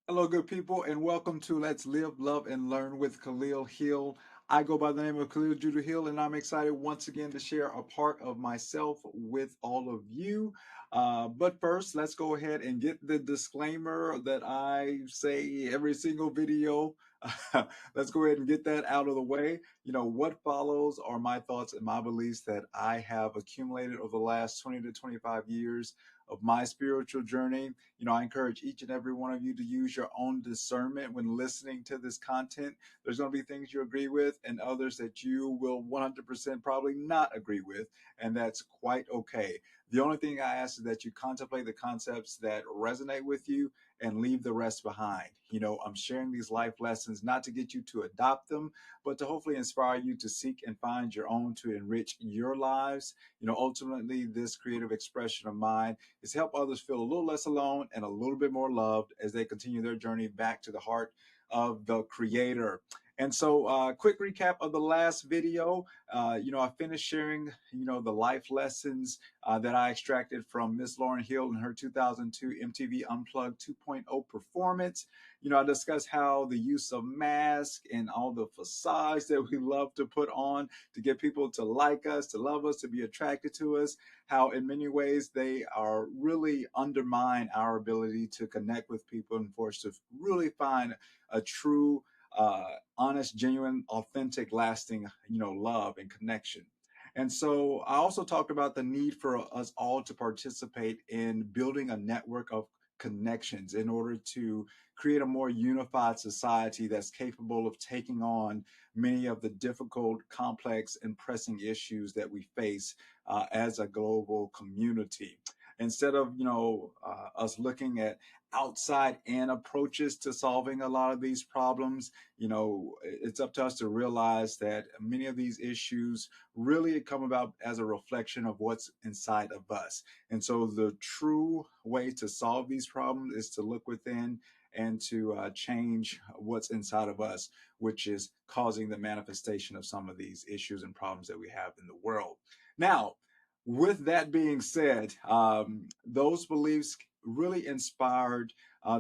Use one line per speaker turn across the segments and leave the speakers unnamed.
Hello, good people, and welcome to Let's Live, Love, and Learn with Khalil Hill. I go by the name of Khalil Jiddu Hill, and I'm excited once again to share a part of myself with all of you. But first, let's go ahead and get the disclaimer that I say every single video. Let's go ahead and get that out of the way. What follows are my thoughts and my beliefs that I have accumulated over the last 20 to 25 years of my spiritual journey. I encourage each and every one of you to use your own discernment when listening to this content. There's going to be things you agree with and others that you will 100% probably not agree with, and that's quite okay. The only thing I ask is that you contemplate the concepts that resonate with you and leave the rest behind. I'm sharing these life lessons not to get you to adopt them, but to hopefully inspire you to seek and find your own to enrich your lives. Ultimately, this creative expression of mine is to help others feel a little less alone and a little bit more loved as they continue their journey back to the heart of the Creator. And so, quick recap of the last video. I finished sharing, the life lessons that I extracted from Miss Lauryn Hill in her 2002 MTV Unplugged 2.0 performance. I discussed how the use of masks and all the facades that we love to put on to get people to like us, to love us, to be attracted to us, how in many ways they are really undermine our ability to connect with people and for us to really find a true, honest, genuine, authentic, lasting, love and connection. And so I also talked about the need for us all to participate in building a network of connections in order to create a more unified society that's capable of taking on many of the difficult, complex, and pressing issues that we face as a global community. Instead of us looking at outside in approaches to solving a lot of these problems, it's up to us to realize that many of these issues really come about as a reflection of what's inside of us. And so the true way to solve these problems is to look within and to change what's inside of us, which is causing the manifestation of some of these issues and problems that we have in the world. Now, with that being said, those beliefs really inspired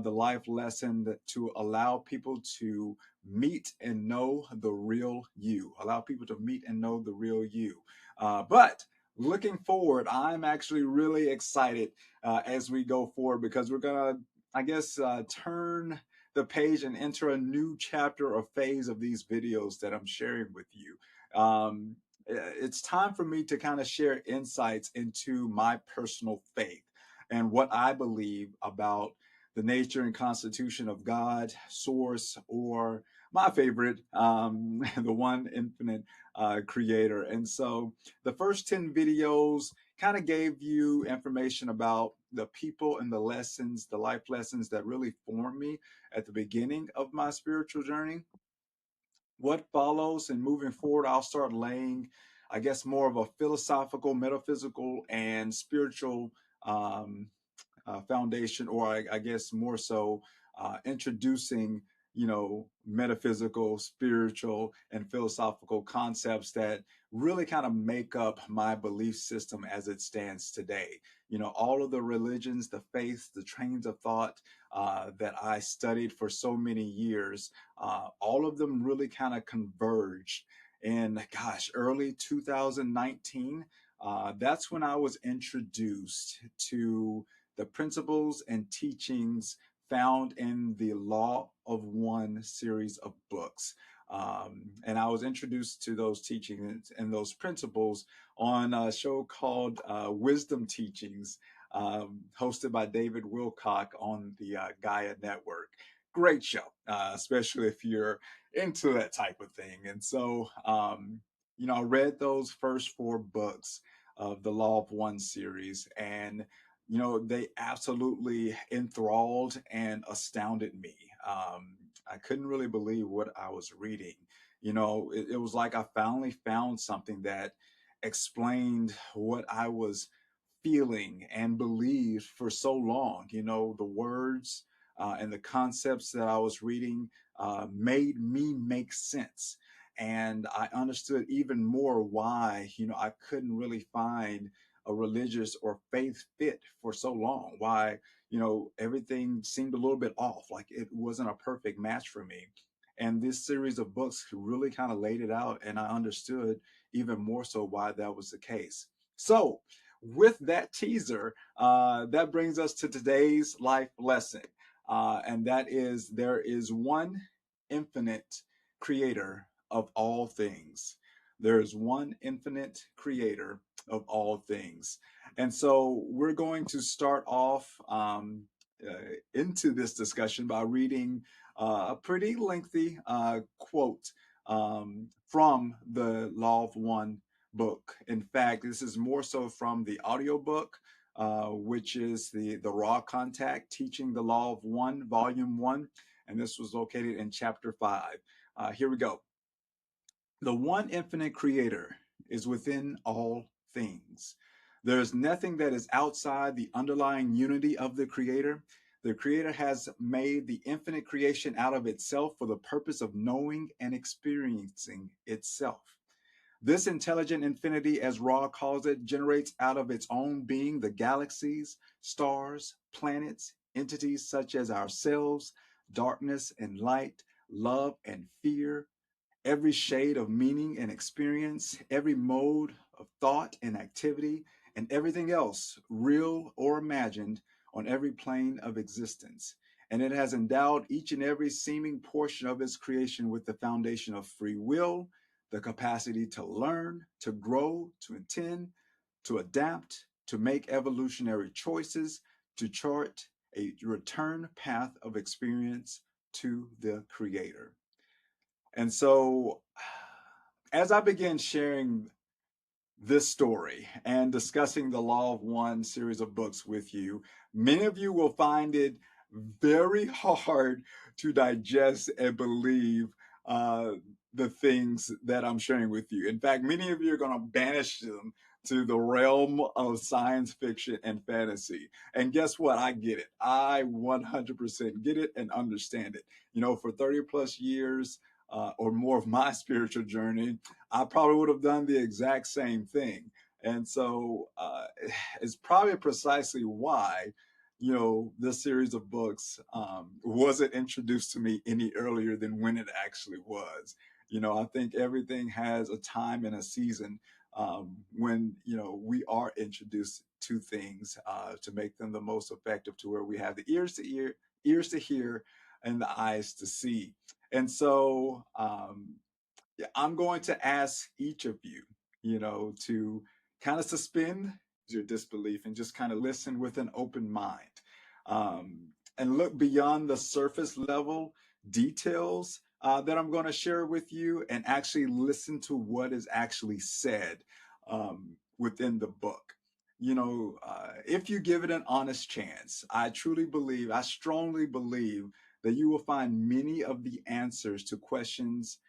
the life lesson to allow people to meet and know the real you, allow people to meet and know the real you. But looking forward, I'm actually really excited as we go forward because we're going to, I guess, turn the page and enter a new chapter or phase of these videos that I'm sharing with you. It's time for me to kind of share insights into my personal faith and what I believe about the nature and constitution of God, source, or my favorite, the one infinite creator. And so the first 10 videos kind of gave you information about the people and the lessons, the life lessons that really formed me at the beginning of my spiritual journey. What follows and moving forward, I'll start laying, I guess, more of a philosophical, metaphysical, and spiritual um, foundation, or I guess more so introducing, metaphysical, spiritual, and philosophical concepts that really kind of make up my belief system as it stands today. All of the religions, the faiths, the trains of thought that I studied for so many years, all of them really kind of converged. And gosh, early 2019, that's when I was introduced to the principles and teachings found in the Law of One series of books. And I was introduced to those teachings and those principles on a show called Wisdom Teachings, hosted by David Wilcock on the Gaia Network. Great show, especially if you're into that type of thing. And so, I read those first four books of the Law of One series, and they absolutely enthralled and astounded me. I couldn't really believe what I was reading. It was like I finally found something that explained what I was feeling and believed for so long. The words and the concepts that I was reading made me make sense. And I understood even more why, I couldn't really find a religious or faith fit for so long. Why, everything seemed a little bit off, like it wasn't a perfect match for me. And this series of books really kind of laid it out, and I understood even more so why that was the case. So, with that teaser, that brings us to today's life lesson. And that is, there is one infinite creator of all things. There is one infinite creator of all things. And so we're going to start off into this discussion by reading a pretty lengthy quote from the Law of One book. In fact, this is more so from the audiobook, which is the Raw Contact Teaching the Law of One, Volume 1. And this was located in Chapter 5. Here we go. The one infinite creator is within all things. There is nothing that is outside the underlying unity of the creator. The creator has made the infinite creation out of itself for the purpose of knowing and experiencing itself. This intelligent infinity, as Ra calls it, generates out of its own being the galaxies, stars, planets, entities such as ourselves, darkness and light, love and fear, every shade of meaning and experience, every mode of thought and activity, and everything else, real or imagined, on every plane of existence. And it has endowed each and every seeming portion of its creation with the foundation of free will, the capacity to learn, to grow, to intend, to adapt, to make evolutionary choices, to chart a return path of experience to the Creator. And so, as I began sharing this story and discussing the Law of One series of books with you, many of you will find it very hard to digest and believe uh, the things that I'm sharing with you. In fact, many of you are going to banish them to the realm of science fiction and fantasy. And guess what? I get it. I 100% get it and understand it. For 30 plus years, or more of my spiritual journey, I probably would have done the exact same thing. And so it's probably precisely why, this series of books wasn't introduced to me any earlier than when it actually was. I think everything has a time and a season when, we are introduced to things to make them the most effective, to where we have the ears to hear, and the eyes to see. And so yeah, I'm going to ask each of you, to kind of suspend your disbelief and just kind of listen with an open mind, and look beyond the surface level details that I'm going to share with you, and actually listen to what is actually said within the book. If you give it an honest chance, I strongly believe that you will find many of the answers to questions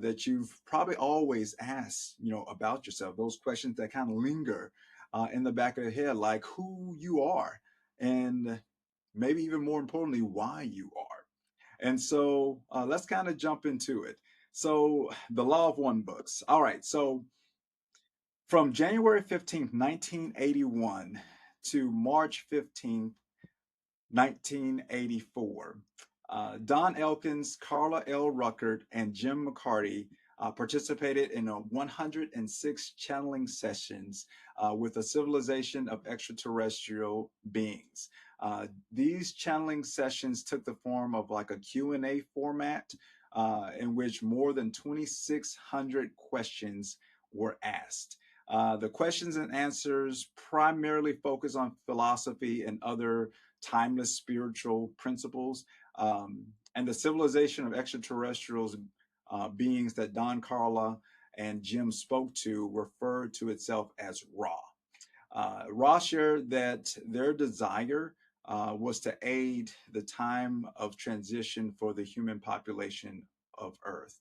that you've probably always asked, about yourself. Those questions that kind of linger in the back of your head, like who you are, and maybe even more importantly, why you are. And so let's kind of jump into it. So the Law of One books. All right. So from January 15th, 1981 to March 15th, 1984. Don Elkins, Carla L. Ruckert, and Jim McCarty participated in 106 channeling sessions with a civilization of extraterrestrial beings. These channeling sessions took the form of like a Q&A format in which more than 2,600 questions were asked. The questions and answers primarily focus on philosophy and other timeless spiritual principles. And the civilization of extraterrestrials beings that Don, Carla, and Jim spoke to referred to itself as Ra. Ra shared that their desire was to aid the time of transition for the human population of Earth.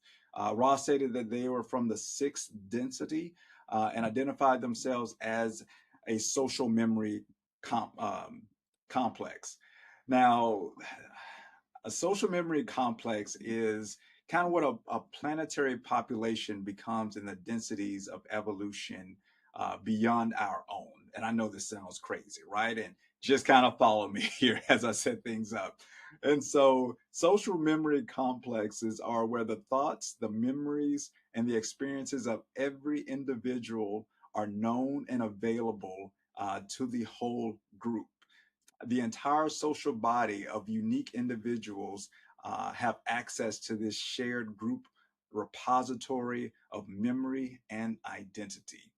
Ra stated that they were from the sixth density and identified themselves as a social memory complex. Now, a social memory complex is kind of what a planetary population becomes in the densities of evolution beyond our own. And I know this sounds crazy, right? And just kind of follow me here as I set things up. And so, social memory complexes are where the thoughts, the memories, and the experiences of every individual are known and available to the whole group. The entire social body of unique individuals have access to this shared group repository of memory and identity.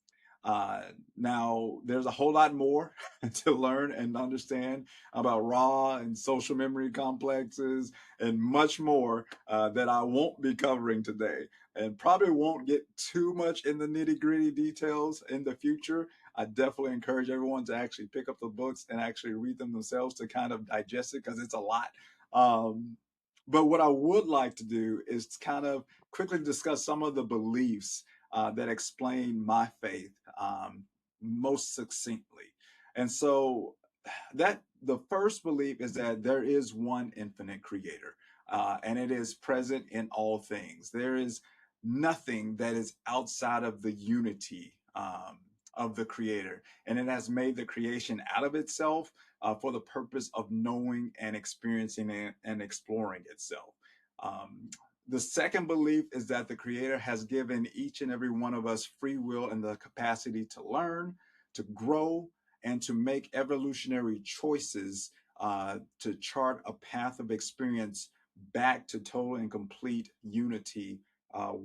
Uh, Now, there's a whole lot more to learn and understand about raw and social memory complexes and much more that I won't be covering today, and probably won't get too much in the nitty gritty details in the future. I definitely encourage everyone to actually pick up the books and actually read them themselves to kind of digest it because it's a lot. Um, but what I would like to do is kind of quickly discuss some of the beliefs that explain my faith most succinctly. And so that the first belief is that there is one infinite creator, and it is present in all things. There is nothing that is outside of the unity of the creator, and it has made the creation out of itself for the purpose of knowing and experiencing it and exploring itself. Um, the second belief is that the creator has given each and every one of us free will and the capacity to learn, to grow, and to make evolutionary choices to chart a path of experience back to total and complete unity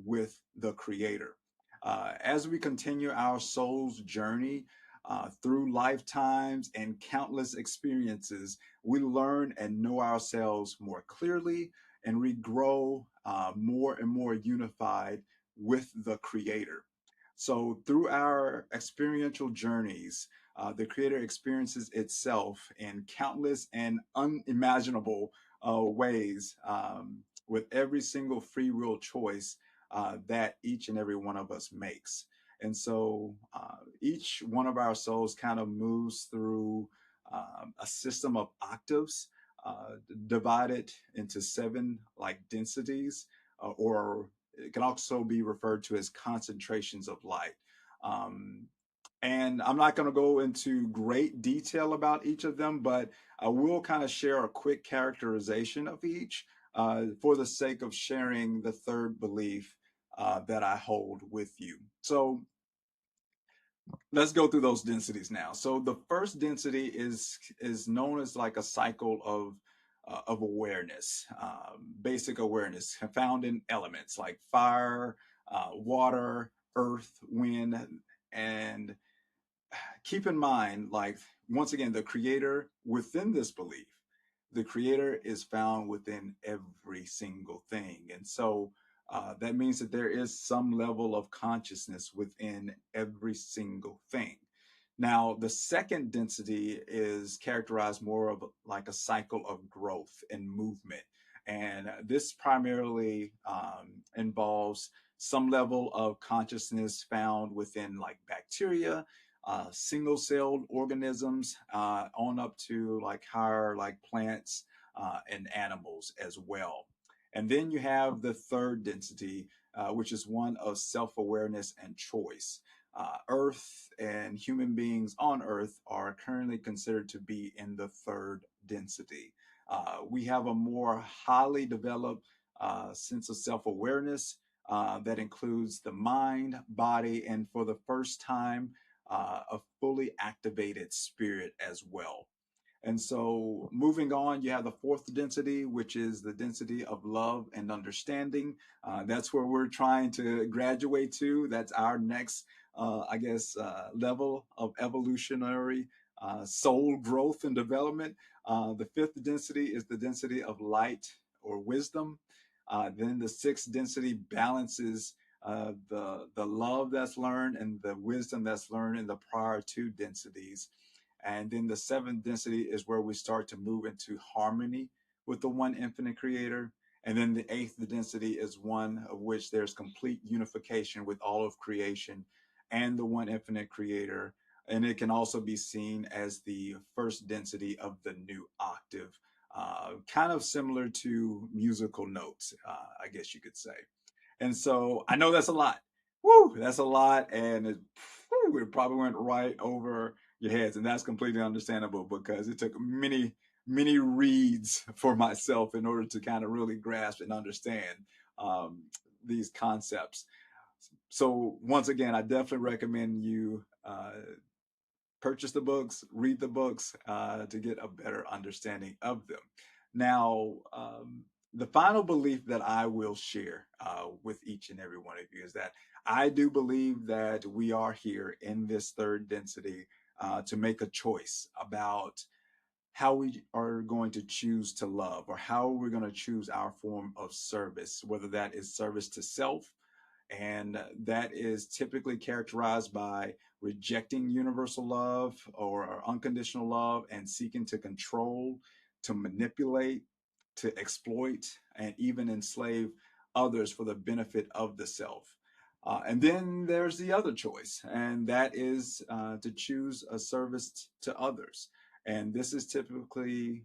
with the creator. As we continue our soul's journey through lifetimes and countless experiences, we learn and know ourselves more clearly, and we grow more and more unified with the creator. So, through our experiential journeys, the creator experiences itself in countless and unimaginable ways with every single free will choice that each and every one of us makes. And so each one of our souls kind of moves through a system of octaves divided into seven like densities, or it can also be referred to as concentrations of light. Um, and I'm not going to go into great detail about each of them, but I will kind of share a quick characterization of each for the sake of sharing the third belief that I hold with you. So let's go through those densities now. So the first density is known as like a cycle of awareness, basic awareness found in elements like fire, water, earth, wind, and keep in mind, like, once again, the creator within this belief, the creator is found within every single thing. And so that means that there is some level of consciousness within every single thing. Now, the second density is characterized more of like a cycle of growth and movement. And this primarily involves some level of consciousness found within like bacteria, single celled organisms, on up to like higher like plants and animals as well. And then you have the third density, which is one of self awareness and choice. Earth and human beings on Earth are currently considered to be in the third density. We have a more highly developed sense of self awareness that includes the mind, body, and for the first time, a fully activated spirit as well. And so, moving on, you have the fourth density, which is the density of love and understanding. That's where we're trying to graduate to. That's our next, I guess, level of evolutionary soul growth and development. The fifth density is the density of light or wisdom. Then the sixth density balances the love that's learned and the wisdom that's learned in the prior two densities. And then the seventh density is where we start to move into harmony with the one infinite creator. And then the eighth density is one of which there's complete unification with all of creation and the one infinite creator. And it can also be seen as the first density of the new octave, kind of similar to musical notes, I guess you could say. And so I know that's a lot. Woo, that's a lot. And it probably went right over, your heads, and that's completely understandable because it took many reads for myself in order to kind of really grasp and understand um, these concepts. So once again, I definitely recommend you purchase the books, read the books to get a better understanding of them. Now, the final belief that I will share with each and every one of you is that I do believe that we are here in this third density to make a choice about how we are going to choose to love or how we're going to choose our form of service, whether that is service to self, and that is typically characterized by rejecting universal love or unconditional love and seeking to control, to manipulate, to exploit, and even enslave others for the benefit of the self. And then there's the other choice, and that is to choose a service to others. And this is typically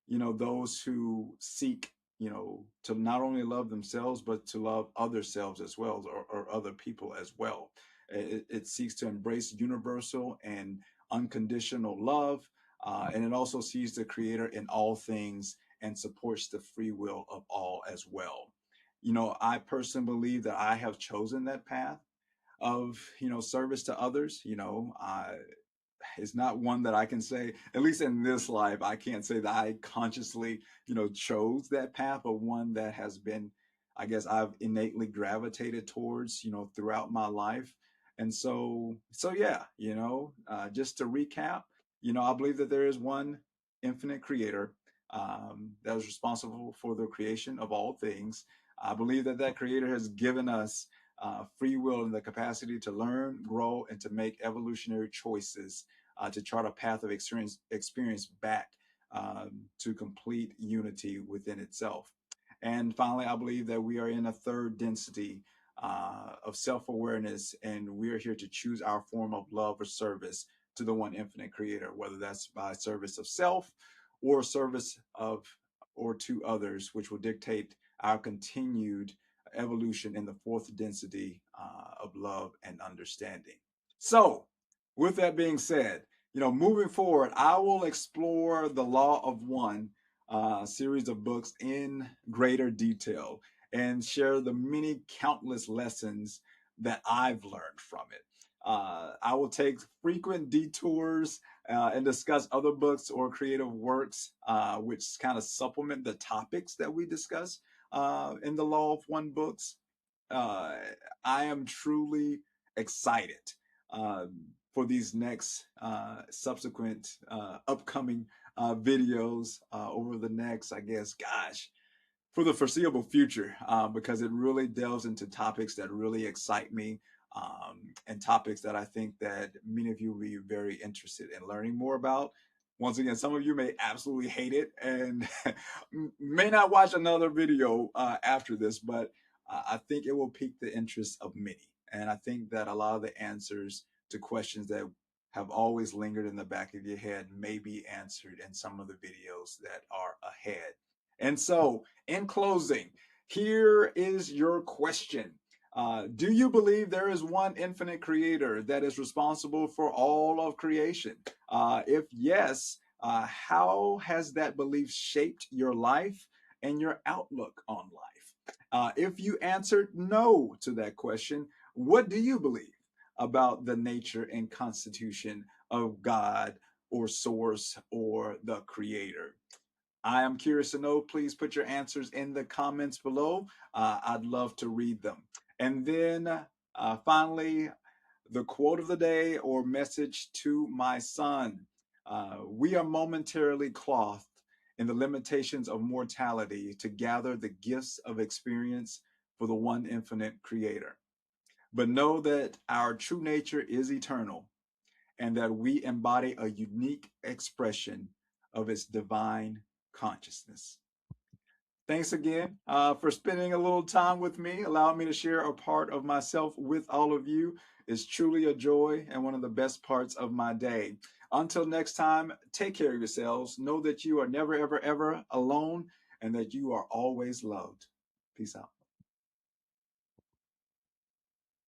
those who seek, to not only love themselves, but to love other selves as well, or other people as well. It seeks to embrace universal and unconditional love, and it also sees the creator in all things and supports the free will of all as well. I personally believe that I have chosen that path of, service to others. It's not one that I can say, at least in this life, I can't say that I consciously, chose that path, but one that has been, I guess, I've innately gravitated towards, throughout my life. And so yeah, just to recap, I believe that there is one infinite creator that is responsible for the creation of all things. I believe that that creator has given us free will and the capacity to learn, grow, and to make evolutionary choices to chart a path of experience back to complete unity within itself. And finally, I believe that we are in a third density of self awareness, and we are here to choose our form of love or service to the one infinite creator, whether that's by service of self or service of or to others, which will dictate our continued evolution in the fourth density of love and understanding. So, with that being said, moving forward, I will explore the Law of One series of books in greater detail and share the many countless lessons that I've learned from it. I will take frequent detours and discuss other books or creative works which kind of supplement the topics that we discuss in the Law of One books. Uh, I am truly excited for these next subsequent upcoming videos over the next, I guess, gosh, for the foreseeable future, because it really delves into topics that really excite me, and topics that I think that many of you will be very interested in learning more about. Once again, some of you may absolutely hate it and may not watch another video after this, but I think it will pique the interest of many. And I think that a lot of the answers to questions that have always lingered in the back of your head may be answered in some of the videos that are ahead. And so, in closing, here is your question. Do you believe there is one infinite creator that is responsible for all of creation? If yes, how has that belief shaped your life and your outlook on life? If you answered no to that question, what do you believe about the nature and constitution of God or source or the creator? I am curious to know. Please put your answers in the comments below. I'd love to read them. And then finally, the quote of the day or message to my son. We are momentarily clothed in the limitations of mortality to gather the gifts of experience for the one infinite creator. But know that our true nature is eternal and that we embody a unique expression of its divine consciousness. Thanks again for spending a little time with me, allowing me to share a part of myself with all of you. It's truly a joy and one of the best parts of my day. Until next time, take care of yourselves. Know that you are never, ever, ever alone and that you are always loved. Peace out.